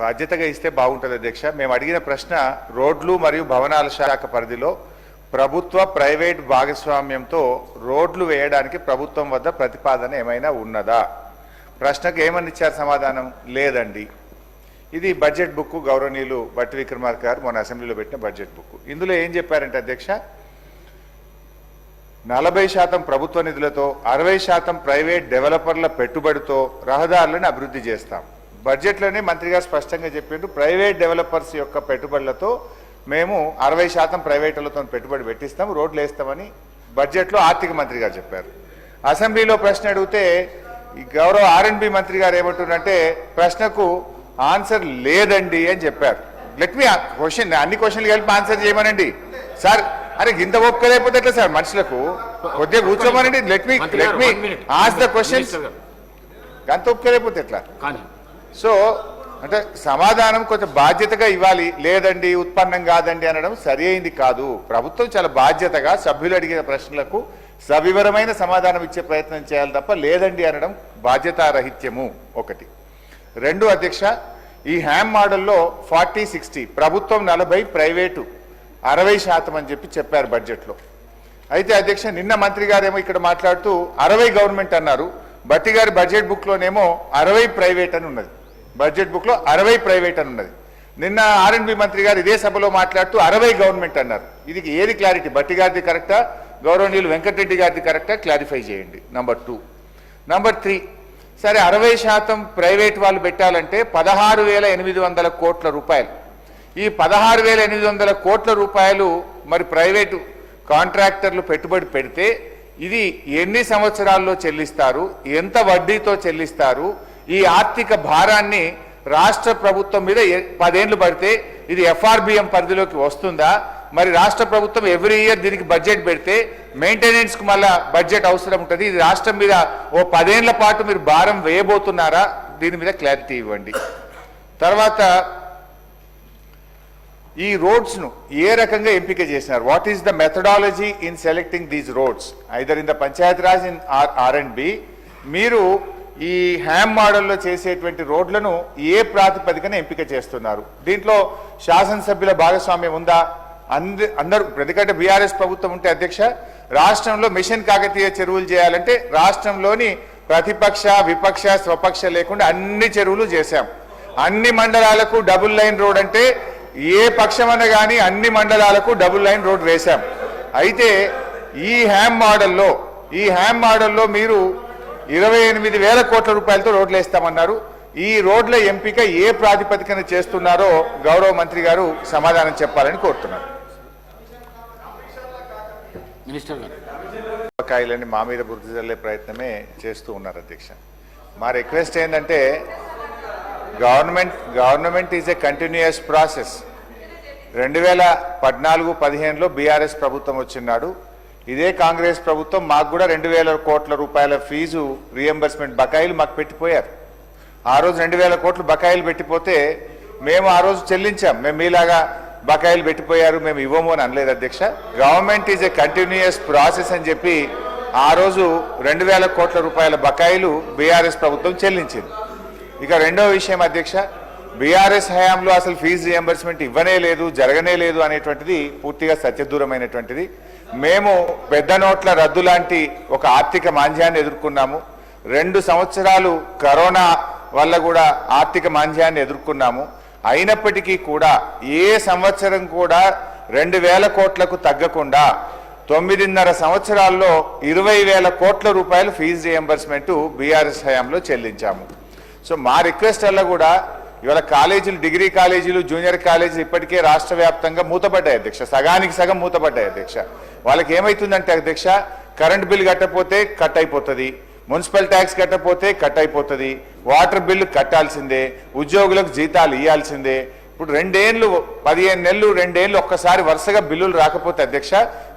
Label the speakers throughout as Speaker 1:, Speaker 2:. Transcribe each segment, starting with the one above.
Speaker 1: బాధ్యతగా ఇస్తే బాగుంటుంది అధ్యక్ష. మేము అడిగిన ప్రశ్న రోడ్లు మరియు భవనాల శాఖ పరిధిలో ప్రభుత్వ ప్రైవేట్ భాగస్వామ్యంతో రోడ్లు వేయడానికి ప్రభుత్వం వద్ద ప్రతిపాదన ఏమైనా ఉన్నదా? ప్రశ్నకు ఏమని ఇచ్చారు సమాధానం? లేదండి. ఇది బడ్జెట్ బుక్, గౌరవనీయులు బట్టి విక్రమార్క గారు మొన్న అసెంబ్లీలో పెట్టిన బడ్జెట్ బుక్. ఇందులో ఏం చెప్పారంటే అధ్యక్ష, 40% ప్రభుత్వ నిధులతో 60% ప్రైవేట్ డెవలపర్ల పెట్టుబడితో రహదారులను అభివృద్ధి చేస్తాం. బడ్జెట్లోనే మంత్రి గారు స్పష్టంగా చెప్పిండ్రు, ప్రైవేట్ డెవలపర్స్ యొక్క పెట్టుబడులతో మేము 60% ప్రైవేటులతో పెట్టుబడి పెట్టిస్తాం, రోడ్లు వేస్తామని బడ్జెట్లో ఆర్థిక మంత్రి గారు చెప్పారు. అసెంబ్లీలో ప్రశ్న అడిగితే ఈ గౌరవ R&B మంత్రి గారు ఏమంటున్నారంటే ప్రశ్నకు ఆన్సర్ లేదండి అని చెప్పారు. లెట్ మీ క్వశ్చన్, అన్ని క్వశ్చన్లు కలిపి ఆన్సర్ చేయమనండి సార్. అరే ఇంత ఒప్పుకోలేకపోతే ఎట్లా సార్? మనుషులకు కొద్దిగా కూర్చోమనండి. Let me ask the questions. అంత ఒప్పుకోలేకపోతే ఎట్లా? సో అంటే సమాధానం కొంచెం బాధ్యతగా ఇవ్వాలి. లేదండి, ఉత్పన్నం కాదండి అనడం సరి అయింది కాదు. ప్రభుత్వం చాలా బాధ్యతగా సభ్యులు అడిగిన ప్రశ్నలకు సవివరమైన సమాధానం ఇచ్చే ప్రయత్నం చేయాలి తప్ప లేదండి అనడం బాధ్యతారహిత్యము. ఒకటి. రెండు అధ్యక్ష, ఈ హ్యామ్ మోడల్లో 40-60 ప్రభుత్వం 40, ప్రైవేటు 60% అని చెప్పారు బడ్జెట్లో. అయితే అధ్యక్ష నిన్న మంత్రి గారేమో ఇక్కడ మాట్లాడుతూ 60 గవర్నమెంట్ అన్నారు. బట్టి గారి బడ్జెట్ బుక్లోనేమో 60 ప్రైవేట్ అని ఉన్నది. బడ్జెట్ బుక్లో 60 ప్రైవేట్ అని ఉన్నది. నిన్న R&B మంత్రి గారు ఇదే సభలో మాట్లాడుతూ 60 గవర్నమెంట్ అన్నారు. ఇది ఏది క్లారిటీ? బట్టి గారిది కరెక్టా, గౌరవనీయులు వెంకటరెడ్డి గారిది కరెక్టా? క్లారిఫై చేయండి. నంబర్ 2. నంబర్ 3, సరే 60% ప్రైవేట్ వాళ్ళు పెట్టాలంటే 16,800 కోట్ల రూపాయలు. ఈ 16,800 కోట్ల రూపాయలు మరి ప్రైవేటు కాంట్రాక్టర్లు పెట్టుబడి పెడితే ఇది ఎన్ని సంవత్సరాల్లో చెల్లిస్తారు, ఎంత వడ్డీతో చెల్లిస్తారు, ఈ ఆర్థిక భారాన్ని రాష్ట్ర ప్రభుత్వం మీద 10 ఏళ్లు పడితే ఇది FRBM పరిధిలోకి వస్తుందా? మరి రాష్ట్ర ప్రభుత్వం ఎవ్రీ ఇయర్ దీనికి బడ్జెట్ పెడితే మెయింటెనెన్స్కి మళ్ళా బడ్జెట్ అవసరం ఉంటుంది. ఇది రాష్ట్రం మీద ఓ 10 ఏళ్ల పాటు మీరు భారం వేయబోతున్నారా? దీని మీద క్లారిటీ ఇవ్వండి. తర్వాత ఈ రోడ్స్ను ఏ రకంగా ఎంపిక చేసినారు? What is the methodology in selecting these roads either in the Panchayat Raj in R&B? మీరు ఈ హ్యామ్ మోడల్లో చేసేటువంటి రోడ్లను ఏ ప్రాతిపదికన ఎంపిక చేస్తున్నారు? దీంట్లో శాసనసభ్యుల భాగస్వామ్యం ఉందా? అందరూ, ఎందుకంటే BRS ప్రభుత్వం ఉంటే అధ్యక్ష రాష్ట్రంలో మిషన్ కాకతీయ చెరువులు చేయాలంటే రాష్ట్రంలోని ప్రతిపక్ష, విపక్ష, స్వపక్ష లేకుండా అన్ని చెరువులు చేశాం. అన్ని మండలాలకు డబుల్ లైన్ రోడ్ అంటే ఏ పక్షమన్న కానీ అన్ని మండలాలకు డబుల్ లైన్ రోడ్ వేశాం. అయితే ఈ హ్యామ్ మోడల్లో మీరు 28,000 కోట్ల రూపాయలతో రోడ్లు వేస్తామన్నారు. ఈ రోడ్ల ఎంపిక ఏ ప్రాతిపదికన చేస్తున్నారో గౌరవ మంత్రి గారు సమాధానం చెప్పాలని కోరుతున్నారు. కాయలని మా మీద బుద్ధి చల్లే ప్రయత్నమే చేస్తూ ఉన్నారు అధ్యక్ష. మా రిక్వెస్ట్ ఏంటంటే government is a continuous process. 2014-15లో BRS ప్రభుత్వం వచ్చినాడు. ఇదే కాంగ్రెస్ ప్రభుత్వం మాకు కూడా 2,000 కోట్ల రూపాయల ఫీజు రీఎంబర్స్మెంట్ బకాయిలు మాకు పెట్టిపోయారు. ఆ రోజు 2,000 కోట్లు బకాయిలు పెట్టిపోతే మేము ఆ రోజు చెల్లించాం. మేము మీలాగా బకాయిలు పెట్టిపోయారు మేము ఇవ్వము అని అనలేదు అధ్యక్ష. Government is a continuous process అని చెప్పి ఆ రోజు 2,000 కోట్ల రూపాయల బకాయిలు BRS ప్రభుత్వం చెల్లించింది. ఇక రెండో విషయం అధ్యక్ష, BRS హయాంలో అసలు ఫీజు రియంబర్స్మెంట్ ఇవ్వనే లేదు, జరగనే లేదు అనేటువంటిది పూర్తిగా సత్యదూరమైనటువంటిది. మేము పెద్ద నోట్ల రద్దు లాంటి ఒక ఆర్థిక మాంద్యాన్ని ఎదుర్కొన్నాము. 2 సంవత్సరాలు కరోనా వల్ల కూడా ఆర్థిక మాంద్యాన్ని ఎదుర్కొన్నాము. అయినప్పటికీ కూడా ఏ సంవత్సరం కూడా 2,000 కోట్లకు తగ్గకుండా 9.5 సంవత్సరాల్లో 20,000 కోట్ల రూపాయలు ఫీజు రియంబర్స్మెంట్ BRS హయాంలో చెల్లించాము. సో మా రిక్వెస్ట్ వల్ల కూడా ఇవాళ కాలేజీలు, డిగ్రీ కాలేజీలు, జూనియర్ కాలేజీలు ఇప్పటికే రాష్ట్ర వ్యాప్తంగా మూతపడ్డాయి అధ్యక్ష. సగానికి సగం మూతపడ్డాయి అధ్యక్ష. వాళ్ళకి ఏమవుతుందంటే అధ్యక్ష, కరెంట్ బిల్ కట్టకపోతే కట్ అయిపోతుంది, మున్సిపల్ ట్యాక్స్ కట్టకపోతే కట్ అయిపోతుంది, వాటర్ బిల్లు కట్టాల్సిందే, ఉద్యోగులకు జీతాలు ఇవ్వాల్సిందే. ఇప్పుడు 2 ఏళ్ళు 15 నెలలు 2 ఏళ్ళు ఒక్కసారి వరుసగా బిల్లులు రాకపోతే అధ్యక్ష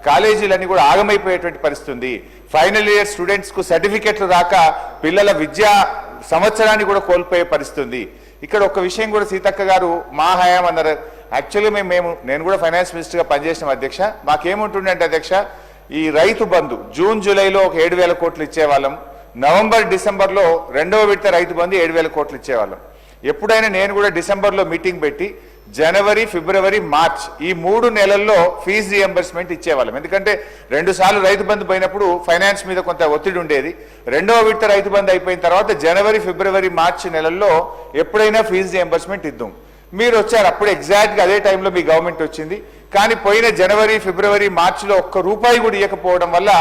Speaker 1: కాలేజీలన్నీ కూడా ఆగమైపోయేటువంటి పరిస్థితి ఉంది. ఫైనల్ ఇయర్ స్టూడెంట్స్కు సర్టిఫికెట్లు రాక పిల్లల విద్యా సంవత్సరాన్ని కూడా కోల్పోయే పరిస్థితి ఉంది. ఇక్కడ ఒక విషయం కూడా సీతక్క గారు మా హయాం అన్నారు. యాక్చువల్లీ నేను కూడా ఫైనాన్స్ మినిస్టర్గా పనిచేసిన అధ్యక్ష. మాకేముంటుండే అంటే అధ్యక్ష, ఈ రైతు బంధు జూన్ జూలైలో ఒక 7,000 కోట్లు ఇచ్చేవాళ్ళం. నవంబర్ డిసెంబర్లో 2వ విడత రైతు బంధు 7,000 కోట్లు ఇచ్చేవాళ్ళం. ఎప్పుడైనా నేను కూడా డిసెంబర్లో మీటింగ్ పెట్టి జనవరి, ఫిబ్రవరి, మార్చ్ ఈ 3 నెలల్లో ఫీజు రియంబర్స్మెంట్ ఇచ్చేవాళ్ళం. ఎందుకంటే 2 సార్లు రైతు బంధు పోయినప్పుడు ఫైనాన్స్ మీద కొంత ఒత్తిడి ఉండేది. 2వ విడత రైతు బంధు అయిపోయిన తర్వాత జనవరి, ఫిబ్రవరి, మార్చ్ నెలల్లో ఎప్పుడైనా ఫీజు రియంబర్స్మెంట్ ఇద్దాం. మీరు వచ్చారు, అప్పుడు ఎగ్జాక్ట్గా అదే టైంలో మీ గవర్నమెంట్ వచ్చింది. కానీ పోయిన జనవరి, ఫిబ్రవరి, మార్చిలో ₹1 కూడా ఇవ్వకపోవడం వల్ల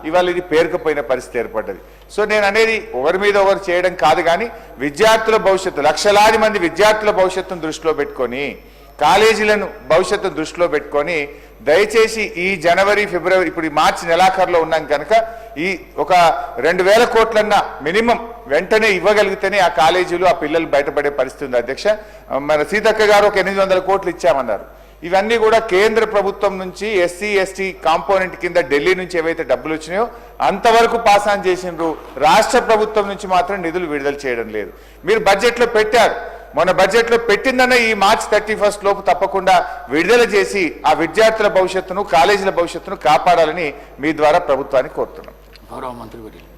Speaker 1: ఇవాళ ఇది పేరుకుపోయిన పరిస్థితి ఏర్పడ్డది. సో నేను అనేది ఒకరి మీద ఒకరు చేయడం కాదు, కానీ విద్యార్థుల భవిష్యత్తు, లక్షలాది మంది విద్యార్థుల భవిష్యత్తును దృష్టిలో పెట్టుకొని, కాలేజీలను భవిష్యత్తును దృష్టిలో పెట్టుకొని దయచేసి ఈ జనవరి, ఫిబ్రవరి, ఇప్పుడు ఈ మార్చి నెలాఖరులో ఉన్నాం కనుక ఈ ఒక 2,000 కోట్లన్నా మినిమం వెంటనే ఇవ్వగలిగితేనే ఆ కాలేజీలు, ఆ పిల్లలు బయటపడే పరిస్థితి ఉంది. అధ్యక్ష, మన సీతక్క గారు ఒక 800 కోట్లు ఇచ్చామన్నారు. ఇవన్నీ కూడా కేంద్ర ప్రభుత్వం నుంచి ఎస్సీ ఎస్టీ కాంపోనెంట్ కింద ఢిల్లీ నుంచి ఏవైతే డబ్బులు వచ్చినాయో అంతవరకు పాస్ ఆన్ చేసిండ్రు. రాష్ట్ర ప్రభుత్వం నుంచి మాత్రం నిధులు విడుదల చేయడం లేదు. మీరు బడ్జెట్లో పెట్టారు, మొన్న బడ్జెట్లో పెట్టిందన్న ఈ మార్చ్ 31 లోపు తప్పకుండా విడుదల చేసి ఆ విద్యార్థుల భవిష్యత్తును, కాలేజీల భవిష్యత్తును కాపాడాలని మీ ద్వారా ప్రభుత్వాన్ని కోరుతున్నాం.
Speaker 2: గౌరవ మంత్రి వర్యులు.